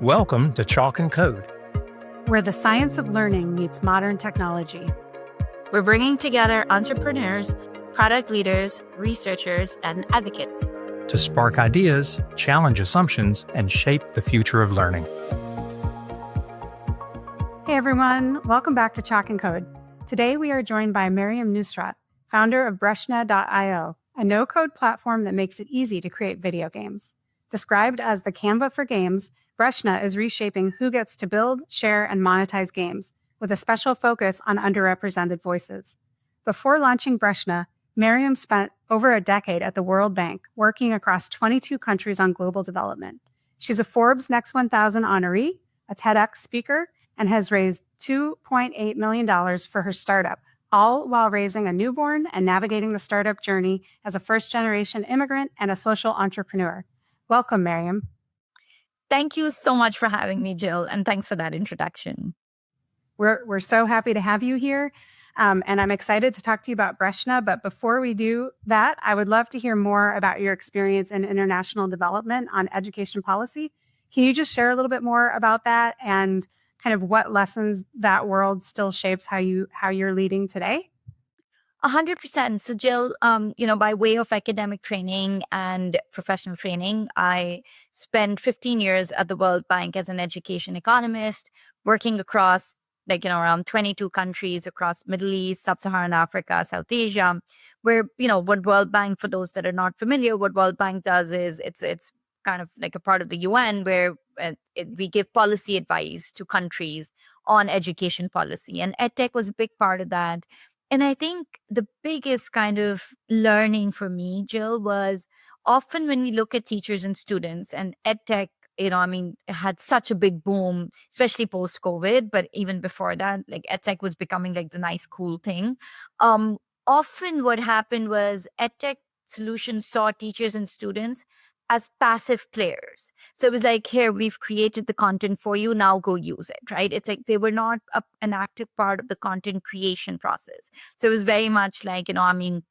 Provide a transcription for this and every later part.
Welcome to Chalk and Code, where the science of learning meets modern technology. We're bringing together entrepreneurs, product leaders, researchers, and advocates to spark ideas, challenge assumptions, and shape the future of learning. Hey everyone, welcome back to Chalk and Code. Today we are joined by Mariam Nusrat, founder of Breshna.io, a no-code platform that makes it easy to create video games. Described as the Canva for games, Breshna is reshaping who gets to build, share, and monetize games, with a special focus on underrepresented voices. Before launching Breshna, Mariam spent over a decade at the World Bank, working across 22 countries on global development. She's a Forbes Next 1000 honoree, a TEDx speaker, and has raised $2.8 million for her startup, all while raising a newborn and navigating the startup journey as a first-generation immigrant and a social entrepreneur. Welcome, Mariam. Thank you so much for having me, Jill, and thanks for that introduction. We're so happy to have you here, and I'm excited to talk to you about Breshna. But before we do that, I would love to hear more about your experience in international development on education policy. Can you just share a little bit more about that and kind of what lessons that world still shapes how you're leading today? 100%. So Jill, by way of academic training and professional training, I spent 15 years at the World Bank as an education economist, working across around 22 countries across Middle East, Sub-Saharan Africa, South Asia, where, what World Bank, for those that are not familiar, what World Bank does is it's kind of like a part of the UN where we give policy advice to countries on education policy. And EdTech was a big part of that. And I think the biggest kind of learning for me, Jill, was often when we look at teachers and students and EdTech, it had such a big boom, especially post-COVID, but even before that, EdTech was becoming the nice, cool thing. Often what happened was EdTech solutions saw teachers and students as passive players. So it was here, we've created the content for you, now go use it, right? It's they were not an active part of the content creation process. So it was very much and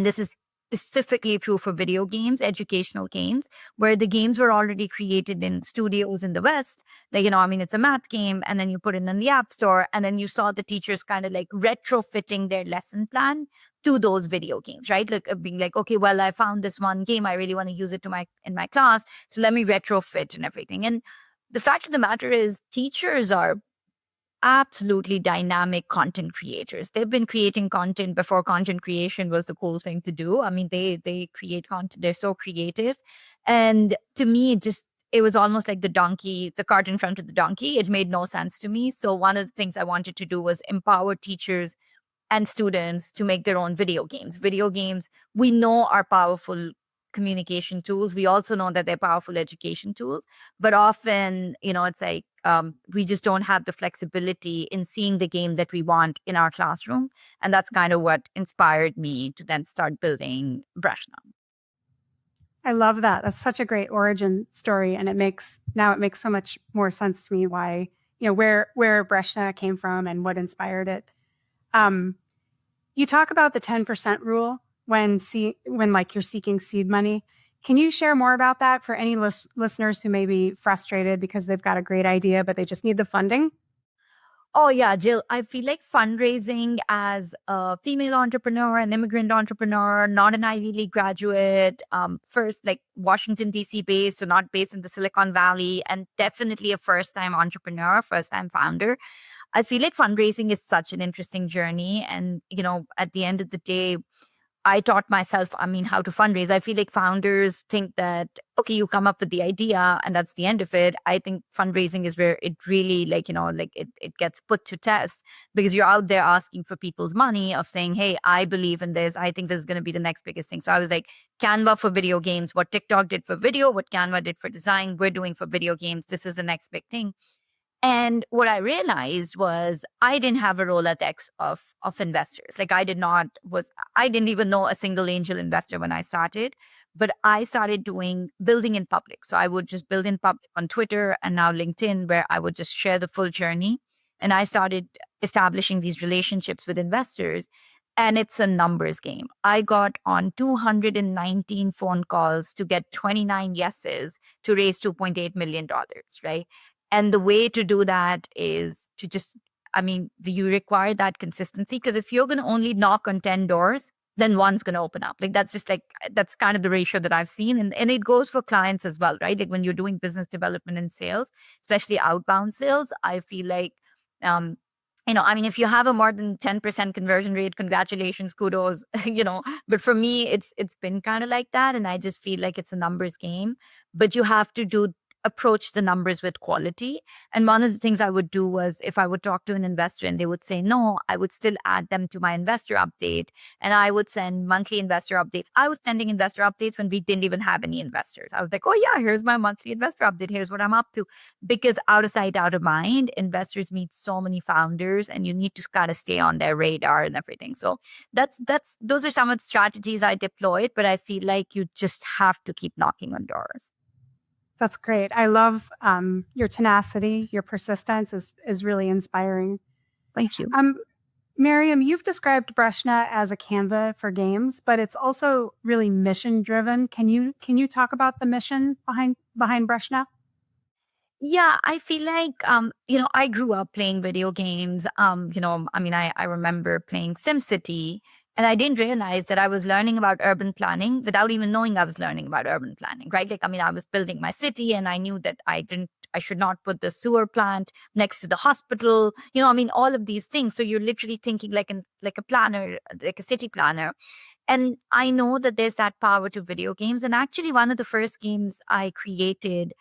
this is specifically true for video games, educational games, where the games were already created in studios in the West. It's a math game, and then you put it in the App Store, and then you saw the teachers kind of retrofitting their lesson plan to those video games, right? Being okay, well, I found this one game, I really want to use it in my class, so let me retrofit and everything. And the fact of the matter is, teachers are absolutely dynamic content creators. They've been creating content before content creation was the cool thing to do. They create content. They're so creative. And to me, it was almost like the cart in front of the donkey. It made no sense to me. So one of the things I wanted to do was empower teachers and students to make their own video games. Video games, we know, are powerful communication tools. We also know that they're powerful education tools, but often, we just don't have the flexibility in seeing the game that we want in our classroom. And that's kind of what inspired me to then start building Breshna. I love that. That's such a great origin story. And it makes so much more sense to me why, where Breshna came from and what inspired it. You talk about the 10% rule when you're seeking seed money. Can you share more about that for any listeners who may be frustrated because they've got a great idea, but they just need the funding? Oh, yeah, Jill, I feel like fundraising as a female entrepreneur, an immigrant entrepreneur, not an Ivy League graduate, first, Washington, D.C. based, so not based in the Silicon Valley, and definitely a first-time entrepreneur, first-time founder. I feel like fundraising is such an interesting journey. And, at the end of the day, I taught myself, how to fundraise. I feel like founders think that, okay, you come up with the idea and that's the end of it. I think fundraising is where it really it gets put to test, because you're out there asking for people's money, of saying, hey, I believe in this. I think this is going to be the next biggest thing. So I was Canva for video games, what TikTok did for video, what Canva did for design, we're doing for video games. This is the next big thing. And what I realized was I didn't have a Rolodex of investors. I didn't even know a single angel investor when I started, but I started building in public. So I would just build in public on Twitter and now LinkedIn, where I would just share the full journey. And I started establishing these relationships with investors. And it's a numbers game. I got on 219 phone calls to get 29 yeses to raise $2.8 million, right? And the way to do that is to just, I mean, you require that consistency, because if you're going to only knock on 10 doors, then one's going to open up. Like that's just like, that's kind of the ratio that I've seen. And it goes for clients as well, right? Like when you're doing business development and sales, especially outbound sales, I feel like, um, I mean, if you have a more than 10% conversion rate, congratulations, kudos, but for me, it's been kind of like that. And I just feel like it's a numbers game, but you have to approach the numbers with quality. And one of the things I would do was, if I would talk to an investor and they would say no, I would still add them to my investor update. And I would send monthly investor updates. I was sending investor updates when we didn't even have any investors. I was like, oh yeah, here's my monthly investor update. Here's what I'm up to. Because out of sight, out of mind, investors meet so many founders and you need to kind of stay on their radar and everything. So those are some of the strategies I deployed, but I feel like you just have to keep knocking on doors. That's great. I love your tenacity. Your persistence is really inspiring. Thank you. Mariam, you've described Breshna as a Canva for games, but it's also really mission driven. Can you talk about the mission behind Breshna? Yeah, I feel like, I grew up playing video games. I mean, I remember playing SimCity, and I didn't realize that I was learning about urban planning without even knowing I was learning about urban planning, right? Like, I mean, I was building my city and I knew that I should not put the sewer plant next to the hospital. I mean, all of these things. So you're literally thinking like a planner, like a city planner. And I know that there's that power to video games. And actually, one of the first games I created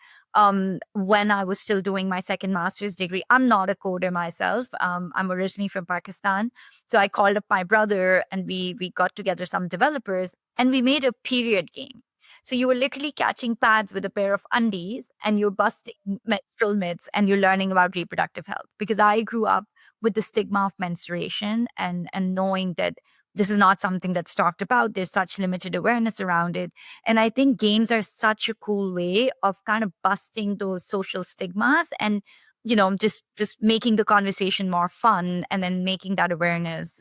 when I was still doing my second master's degree, I'm not a coder myself. I'm originally from Pakistan. So I called up my brother and we got together some developers and we made a period game. So you were literally catching pads with a pair of undies and you're busting menstrual myths and you're learning about reproductive health. Because I grew up with the stigma of menstruation and knowing that this is not something that's talked about. There's such limited awareness around it. And I think games are such a cool way of kind of busting those social stigmas and, just making the conversation more fun and then making that awareness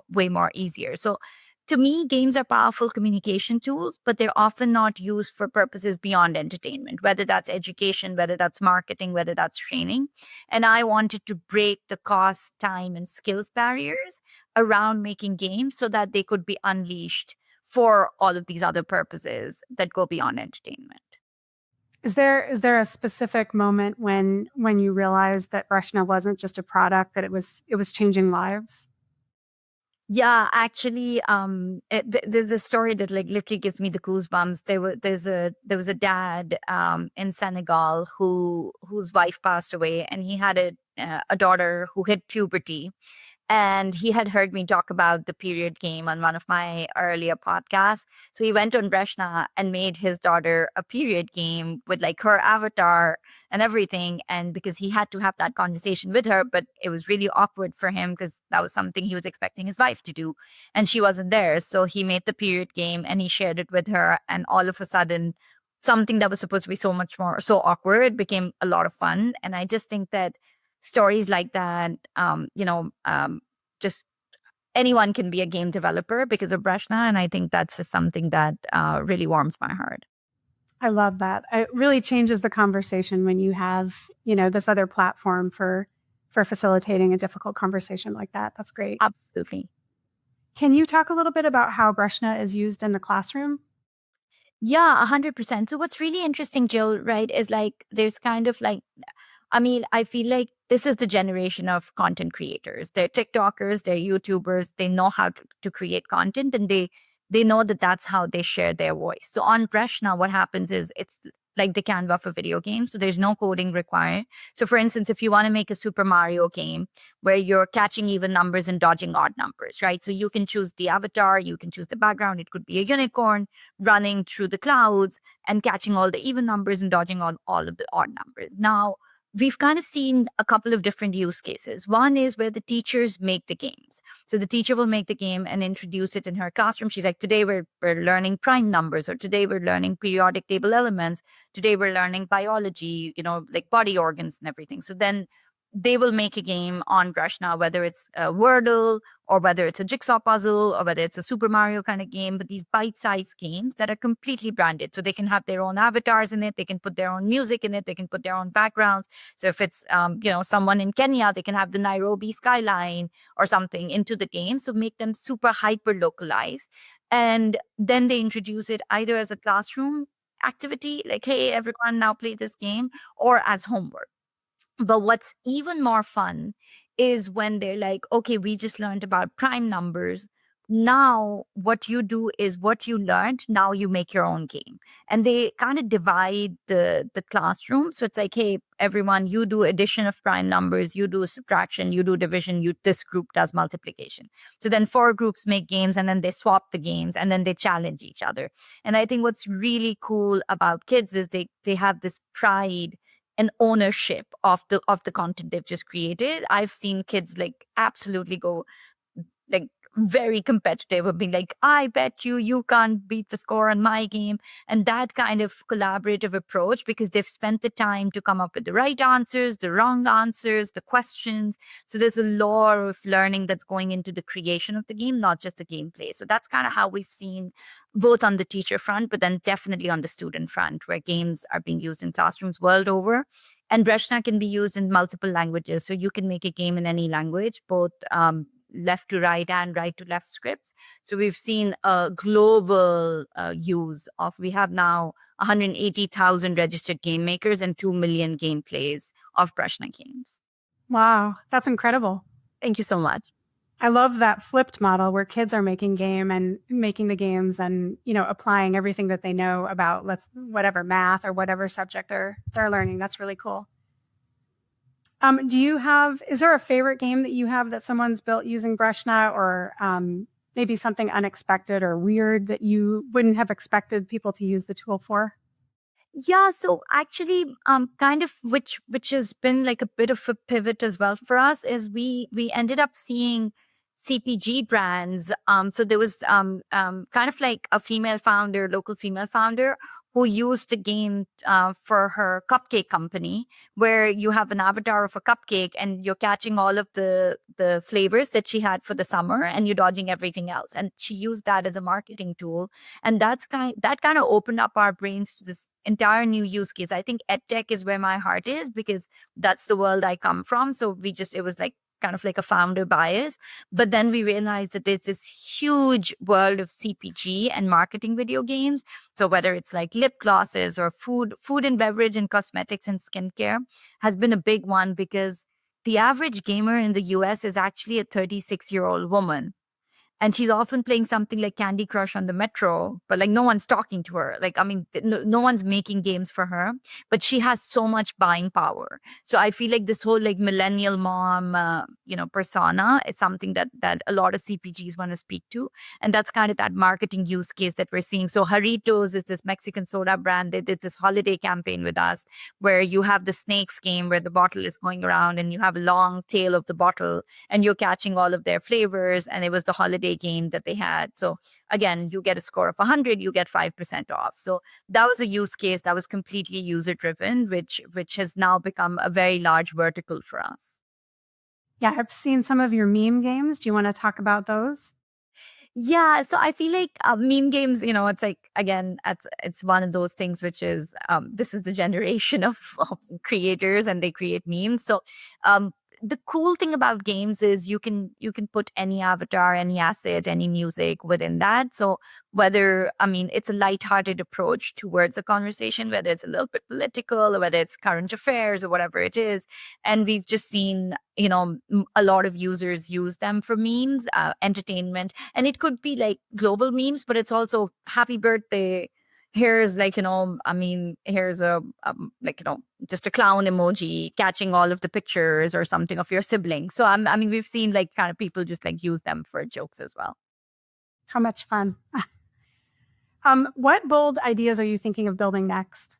way more easier. So to me, games are powerful communication tools, but they're often not used for purposes beyond entertainment, whether that's education, whether that's marketing, whether that's training. And I wanted to break the cost, time, and skills barriers around making games so that they could be unleashed for all of these other purposes that go beyond entertainment. Is there a specific moment when you realized that Breshna wasn't just a product, that it was changing lives? Yeah, actually, there's a story that like literally gives me the goosebumps. There was a dad in Senegal whose wife passed away, and he had a daughter who hit puberty. And he had heard me talk about the period game on one of my earlier podcasts. So he went on Breshna and made his daughter a period game with like her avatar and everything. And because he had to have that conversation with her, but it was really awkward for him because that was something he was expecting his wife to do. And she wasn't there. So he made the period game and he shared it with her. And all of a sudden, something that was supposed to be so awkward became a lot of fun. And I just think that stories like that, just anyone can be a game developer because of Breshna. And I think that's just something that really warms my heart. I love that. It really changes the conversation when you have, this other platform for facilitating a difficult conversation like that. That's great. Absolutely. Can you talk a little bit about how Breshna is used in the classroom? Yeah, 100%. So what's really interesting, Jill, right, is like there's kind of like, I mean, I feel like this is the generation of content creators. They're TikTokers, they're YouTubers. They know how to create content and they know that that's how they share their voice. So on Breshna, what happens is it's like the Canva for video games. So there's no coding required. So for instance, if you want to make a Super Mario game where you're catching even numbers and dodging odd numbers, right? So you can choose the avatar, you can choose the background. It could be a unicorn running through the clouds and catching all the even numbers and dodging all of the odd numbers. Now, we've kind of seen a couple of different use cases. One is where the teachers make the games. So the teacher will make the game and introduce it in her classroom. She's like, today we're learning prime numbers, or today we're learning periodic table elements. Today we're learning biology, like body organs and everything. So then they will make a game on Breshna, whether it's a Wordle or whether it's a jigsaw puzzle or whether it's a Super Mario kind of game, but these bite-sized games that are completely branded. So they can have their own avatars in it, they can put their own music in it, they can put their own backgrounds. So if it's someone in Kenya, they can have the Nairobi skyline or something into the game. So make them super hyper localized. And then they introduce it either as a classroom activity, like, hey, everyone now play this game, or as homework. But what's even more fun is when they're like, okay, we just learned about prime numbers. Now, what you do is what you learned, now you make your own game. And they kind of divide the classroom. So it's like, hey, everyone, you do addition of prime numbers, you do subtraction, you do division, this group does multiplication. So then 4 groups make games, and then they swap the games, and then they challenge each other. And I think what's really cool about kids is they have this pride and ownership of the content they've just created. I've seen kids like absolutely go like very competitive of being like, I bet you can't beat the score on my game. And that kind of collaborative approach, because they've spent the time to come up with the right answers, the wrong answers, the questions. So there's a lot of learning that's going into the creation of the game, not just the gameplay. So that's kind of how we've seen both on the teacher front, but then definitely on the student front, where games are being used in classrooms world over. And Breshna can be used in multiple languages. So you can make a game in any language, both left to right and right to left scripts. So we've seen a global use of, we have now 180,000 registered game makers and 2 million gameplays of Breshna games. Wow, that's incredible. Thank you so much. I love that flipped model where kids are making the games and, applying everything that they know about whatever math or whatever subject they're learning. That's really cool. Is there a favorite game that you have that someone's built using Breshna, or maybe something unexpected or weird that you wouldn't have expected people to use the tool for? Yeah, so actually, kind of which has been like a bit of a pivot as well for us, is we ended up seeing CPG brands. So there was kind of like a local female founder, who used the game for her cupcake company, where you have an avatar of a cupcake and you're catching all of the flavors that she had for the summer, and you're dodging everything else. And she used that as a marketing tool. And that kind of opened up our brains to this entire new use case. I think edtech is where my heart is, because that's the world I come from. So it was like kind of like a founder bias. But then we realized that there's this huge world of CPG and marketing video games. So whether it's like lip glosses or food and beverage and cosmetics and skincare has been a big one, because the average gamer in the US is actually a 36-year-old woman. And she's often playing something like Candy Crush on the metro, but like no one's talking to her. Like, I mean, no one's making games for her, but she has so much buying power. So I feel like this whole like millennial mom, persona is something that a lot of CPGs want to speak to. And that's kind of that marketing use case that we're seeing. So Jarritos is this Mexican soda brand. They did this holiday campaign with us, where you have the snakes game where the bottle is going around and you have a long tail of the bottle and you're catching all of their flavors. And it was the holiday game that they had. So again, you get a score of 100, you get 5% off. So that was a use case that was completely user driven, which has now become a very large vertical for us. Yeah, I've seen some of your meme games. Do you want to talk about those? Yeah, so I feel like meme games, it's like, again, it's one of those things which is, this is the generation of creators, and they create memes. So the cool thing about games is you can put any avatar, any asset, any music within that. So it's a lighthearted approach towards a conversation, whether it's a little bit political or whether it's current affairs or whatever it is. And we've just seen, a lot of users use them for memes, entertainment. And it could be like global memes, but it's also happy birthday. Here's here's just a clown emoji catching all of the pictures or something of your siblings. So we've seen like kind of people just like use them for jokes as well. How much fun. What bold ideas are you thinking of building next?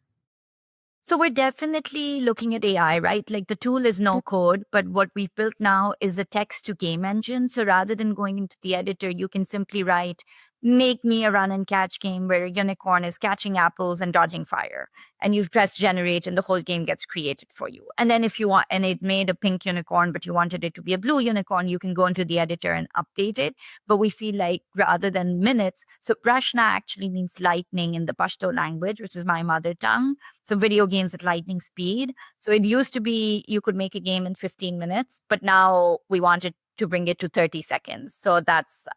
So we're definitely looking at AI, right? Like the tool is no code, but what we've built now is a text to game engine. So rather than going into the editor, you can simply write make me a run and catch game where a unicorn is catching apples and dodging fire. And you press generate and the whole game gets created for you. And then if you want, and it made a pink unicorn, but you wanted it to be a blue unicorn, you can go into the editor and update it. But we feel like rather than minutes, so Breshna actually means lightning in the Pashto language, which is my mother tongue. So video games at lightning speed. So it used to be you could make a game in 15 minutes, but now we wanted to bring it to 30 seconds. So that's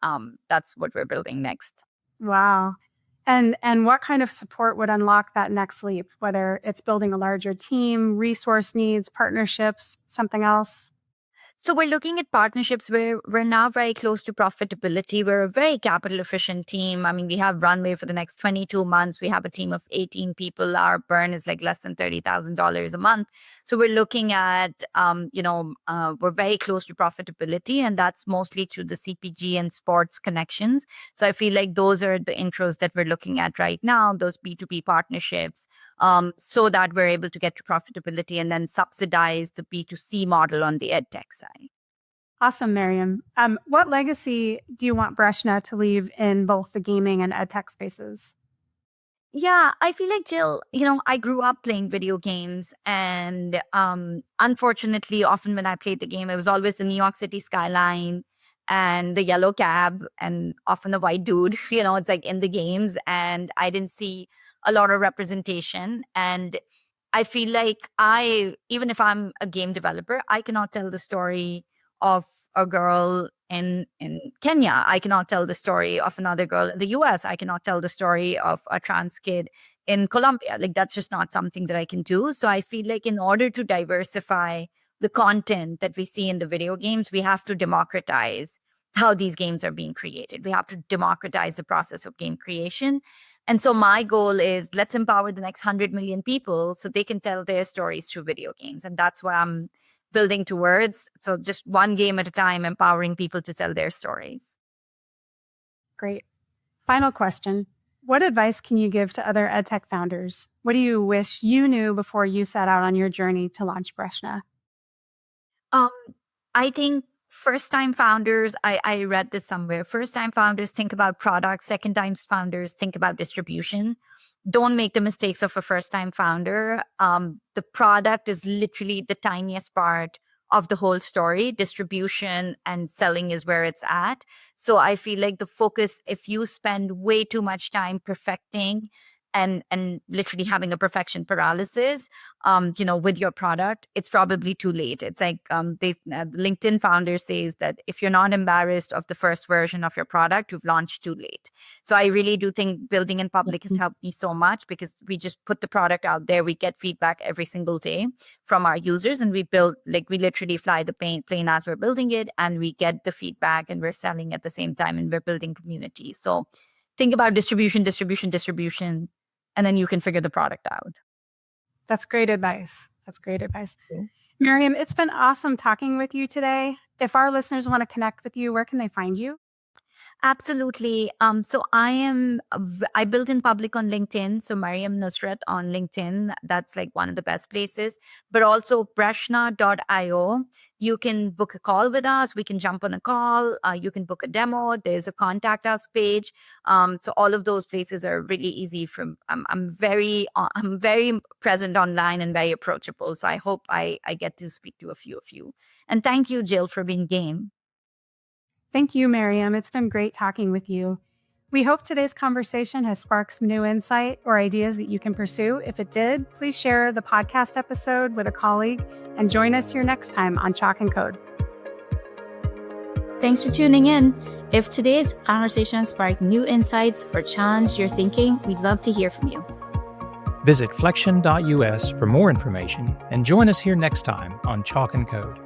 what we're building next. Wow. And what kind of support would unlock that next leap, whether it's building a larger team, resource needs, partnerships, something else? So we're looking at partnerships where we're now very close to profitability. We're a very capital efficient team. I mean, we have runway for the next 22 months. We have a team of 18 people. Our burn is like less than $30,000 a month. So we're looking at, we're very close to profitability, and that's mostly through the CPG and sports connections. So I feel like those are the intros that we're looking at right now, those B2B partnerships, so that we're able to get to profitability and then subsidize the B2C model on the ed tech side. Awesome, Mariam. What legacy do you want Breshna to leave in both the gaming and ed tech spaces? Yeah, I feel like, Jill, I grew up playing video games, and unfortunately, often when I played the game, it was always the New York City skyline and the yellow cab and often the white dude, it's like in the games, and I didn't see a lot of representation. And I feel like even if I'm a game developer, I cannot tell the story of a girl in Kenya. I cannot tell the story of another girl in the US. I cannot tell the story of a trans kid in Colombia. Like, that's just not something that I can do. So I feel like in order to diversify the content that we see in the video games, we have to democratize how these games are being created. We have to democratize the process of game creation. And so my goal is, let's empower the next 100 million people so they can tell their stories through video games. And that's what I'm building towards. So just one game at a time, empowering people to tell their stories. Great. Final question. What advice can you give to other edtech founders? What do you wish you knew before you set out on your journey to launch Breshna? I think first-time founders, I read this somewhere. First-time founders think about products. Second-time founders think about distribution. Don't make the mistakes of a first-time founder. The product is literally the tiniest part of the whole story. Distribution and selling is where it's at. So I feel like the focus, if you spend way too much time perfecting and literally having a perfection paralysis, with your product, it's probably too late. It's like the LinkedIn founder says that if you're not embarrassed of the first version of your product, you've launched too late. So I really do think building in public has helped me so much, because we just put the product out there. We get feedback every single day from our users, and we literally fly the plane as we're building it, and we get the feedback, and we're selling at the same time, and we're building community. So think about distribution, and then you can figure the product out. That's great advice. Yeah. Mariam, it's been awesome talking with you today. If our listeners want to connect with you, where can they find you? Absolutely. So I build in public on LinkedIn. So Mariam Nusrat on LinkedIn, that's like one of the best places. But also Breshna.io. You can book a call with us. We can jump on a call. You can book a demo. There's a contact us page. So all of those places are really easy. I'm very present online and very approachable. So I hope I get to speak to a few of you. And thank you, Jill, for being game. Thank you, Mariam. It's been great talking with you. We hope today's conversation has sparked some new insight or ideas that you can pursue. If it did, please share the podcast episode with a colleague and join us here next time on Chalk and Code. Thanks for tuning in. If today's conversation sparked new insights or challenged your thinking, we'd love to hear from you. Visit flexion.us for more information and join us here next time on Chalk and Code.